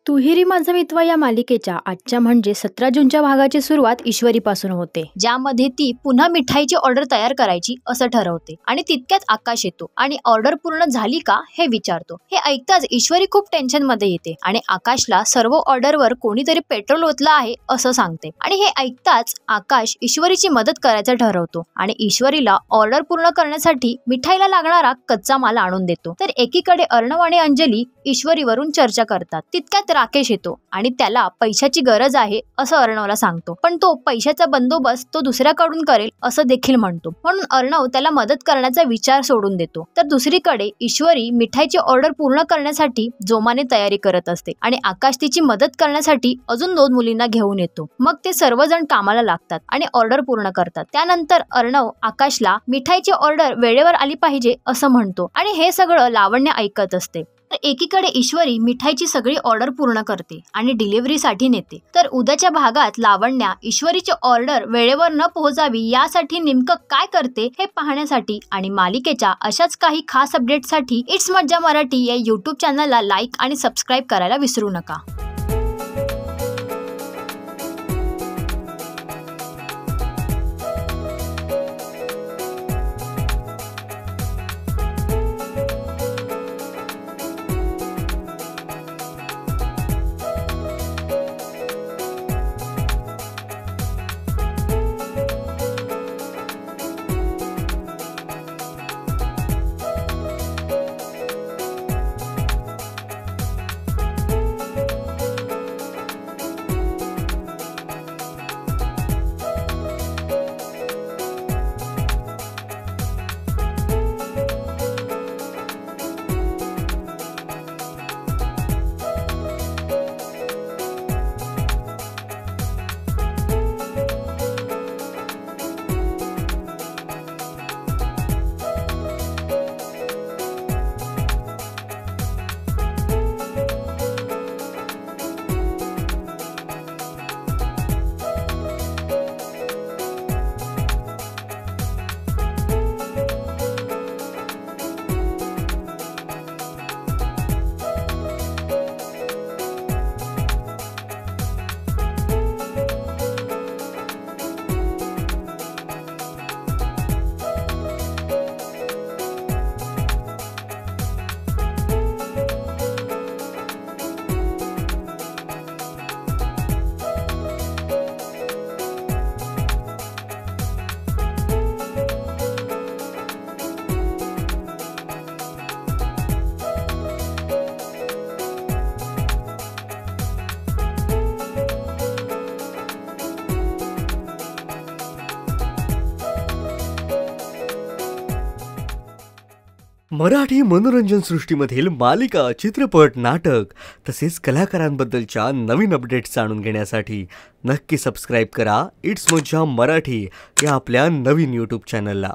तुहिरी माझा मितवा या मालिकेच्या आजच्या म्हणजे 17 जूनच्या भागाची सुरुवात ईश्वरीपासून होते, ज्यामध्ये ती पुन्हा मिठाईची ऑर्डर तयार करायची असं ठरवते आणि तितक्यात आकाश येतो आणि ऑर्डर पूर्ण झाली का हे विचारतो। हे ऐकताच ईश्वरी खूप टेन्शन मध्ये येते आणि आकाशला सर्व ऑर्डरवर कोणीतरी पेट्रोल ओतलं आहे असं सांगते आणि हे ऐकताच आकाश ईश्वरीची मदत करायचं ठरवतो आणि ईश्वरीला ऑर्डर पूर्ण करण्यासाठी मिठाईला लागणारा कच्चा माल आणून देतो। तर एकीकडे अर्णव आणि अंजली ईश्वरीवरून चर्चा करतात। तितक्यात राकेश येतो आणि त्याला पैशाची गरज आहे असं अर्णवला सांगतो, पण तो पैशाचा बंदोबस्त तो दुसऱ्याकडून करेल असं देखील म्हणतो, म्हणून अर्णव त्याला मदत करण्याचा विचार सोडून देतो। तर दुसरीकडे ईश्वरी मिठाईची ऑर्डर पूर्ण करण्यासाठी जोमाने तयारी करत असते आणि आकाश तिची मदत करण्यासाठी अजून 2 मुलींना घेऊन येतो। मग ते सर्वजण कामाला लागतात आणि ऑर्डर पूर्ण करतात। त्यानंतर अर्णव आकाशला मिठाईची ऑर्डर वेळेवर आली पाहिजे असं म्हणतो आणि हे सगळं लावण्य ऐकत असते। तर एकीकडे ईश्वरी मिठाईची सगळी ऑर्डर पूर्ण करते आणि डिलिव्हरीसाठी नेते। तर उद्याच्या भागात लावण्या ईश्वरीची ऑर्डर वेळेवर न पोहोचावी यासाठी नेमकं काय करते हे पाहण्यासाठी आणि मालिकेच्या अशाच काही खास अपडेटसाठी इट्स मज्जा मराठी या YouTube चॅनलला लाईक आणि सबस्क्राईब करायला विसरू नका। मराठी मनोरंजन सृष्टीमधील मालिका, चित्रपट, नाटक तसेच कलाकारांबद्दलच्या नवीन अपडेट्स जाणून घेण्यासाठी नक्की सबस्क्राईब करा इट्स मज्जा मराठी या आपल्या नवीन YouTube चॅनलला।